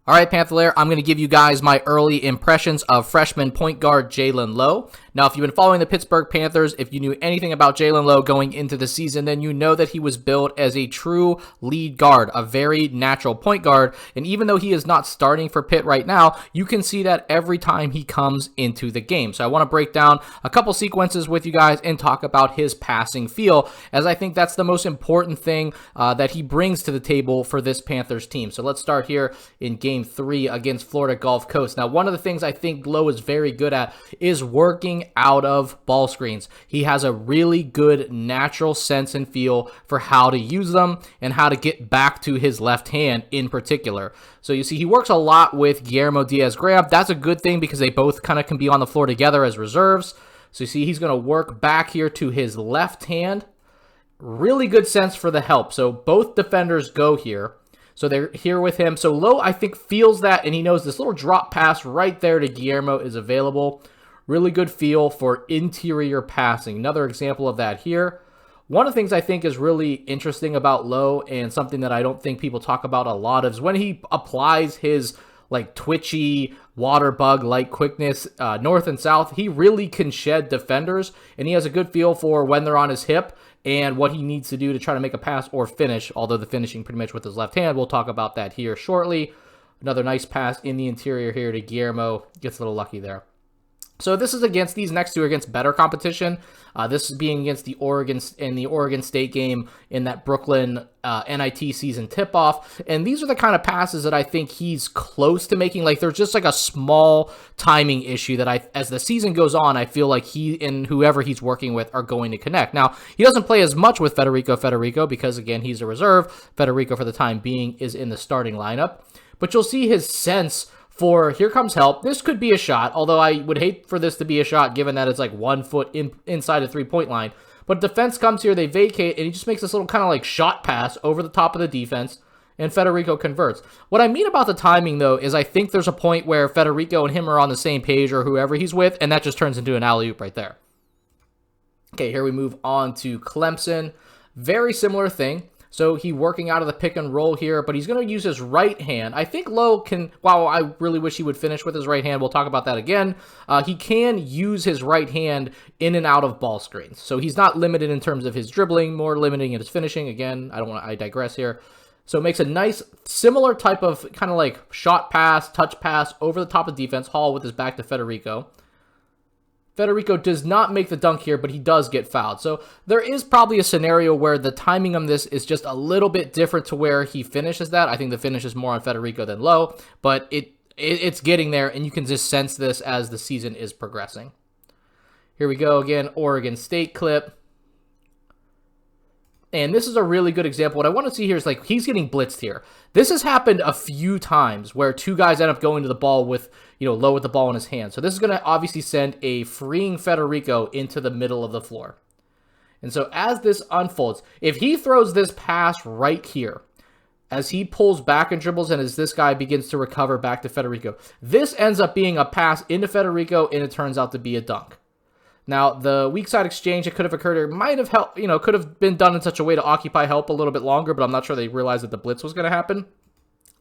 All right, Panther Lair, I'm going to give you guys my early impressions of freshman point guard Jaland Lowe. Now, if you've been following the Pittsburgh Panthers, if you knew anything about Jaland Lowe going into the season, then you know that he was built as a true lead guard, a very natural point guard. And even though he is not starting for Pitt right now, you can see that every time he comes into the game. So I want to break down a couple sequences with you guys and talk about his passing feel, as I think that's the most important thing that he brings to the table for this Panthers team. So let's start here in Game 3 against Florida Gulf Coast. Now, one of the things I think Lowe is very good at is working out of ball screens. He has a really good natural sense and feel for how to use them and how to get back to his left hand in particular. So you see, he works a lot with Guillermo Diaz-Graham. That's a good thing because they both kind of can be on the floor together as reserves. So you see, he's going to work back here to his left hand. Really good sense for the help. So both defenders go here. So they're here with him. So Lowe, I think, feels that, and he knows this little drop pass right there to Guillermo is available. Really good feel for interior passing. Another example of that here. One of the things I think is really interesting about Lowe, and something that I don't think people talk about a lot, is when he applies his like twitchy water bug like quickness north and south, he really can shed defenders, and he has a good feel for when they're on his hip and what he needs to do to try to make a pass or finish, although the finishing pretty much with his left hand. We'll talk about that here shortly. Another nice pass in the interior here to Guillermo. Gets a little lucky there. So this is against, these next two are against better competition. This is being against the Oregon State game in that Brooklyn NIT season tip-off. And these are the kind of passes that I think he's close to making. Like, there's just like a small timing issue that as the season goes on, I feel like he and whoever he's working with are going to connect. Now, he doesn't play as much with Federico because, again, he's a reserve. Federico, for the time being, is in the starting lineup. But you'll see his sense for here comes help. This could be a shot, although I would hate for this to be a shot given that it's like 1 foot inside the three-point line. But defense comes here, they vacate, and he just makes this little kind of like shot pass over the top of the defense, and Federico converts. What I mean about the timing, though, is I think there's a point where Federico and him are on the same page, or whoever he's with, and that just turns into an alley-oop right there. Okay, here we move on to Clemson. Very similar thing. So he working out of the pick and roll here, but he's going to use his right hand. I think Lowe can, wow, I really wish he would finish with his right hand. We'll talk about that again. He can use his right hand in and out of ball screens. So he's not limited in terms of his dribbling, more limiting in his finishing. Again, I digress here. So it makes a nice, similar type of kind of like shot pass, touch pass over the top of defense. Hall with his back to Federico. Federico does not make the dunk here, but he does get fouled. So there is probably a scenario where the timing on this is just a little bit different to where he finishes that. I think the finish is more on Federico than Lowe, but it's getting there, and you can just sense this as the season is progressing. Here we go again, Oregon State clip. And this is a really good example. What I want to see here is like he's getting blitzed here. This has happened a few times where two guys end up going to the ball with, Lowe with the ball in his hand. So this is going to obviously send a freeing Federico into the middle of the floor. And so as this unfolds, if he throws this pass right here, as he pulls back and dribbles and as this guy begins to recover back to Federico, this ends up being a pass into Federico, and it turns out to be a dunk. Now, the weak side exchange that could have occurred here might have helped, could have been done in such a way to occupy help a little bit longer, but I'm not sure they realized that the blitz was going to happen.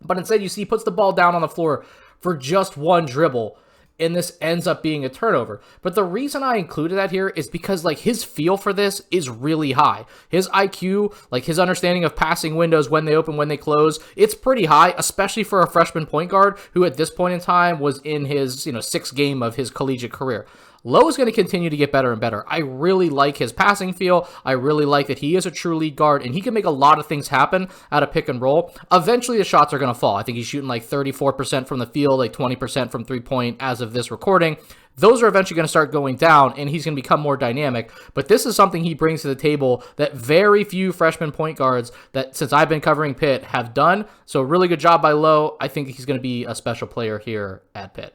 But instead, you see, he puts the ball down on the floor for just one dribble, and this ends up being a turnover. But the reason I included that here is because, like, his feel for this is really high. His IQ, like, his understanding of passing windows, when they open, when they close, it's pretty high, especially for a freshman point guard who at this point in time was in his, sixth game of his collegiate career. Lowe is going to continue to get better and better. I really like his passing feel. I really like that he is a true lead guard, and he can make a lot of things happen out of pick and roll. Eventually, the shots are going to fall. I think he's shooting like 34% from the field, like 20% from three-point as of this recording. Those are eventually going to start going down, and he's going to become more dynamic. But this is something he brings to the table that very few freshman point guards that, since I've been covering Pitt, have done. So really good job by Lowe. I think he's going to be a special player here at Pitt.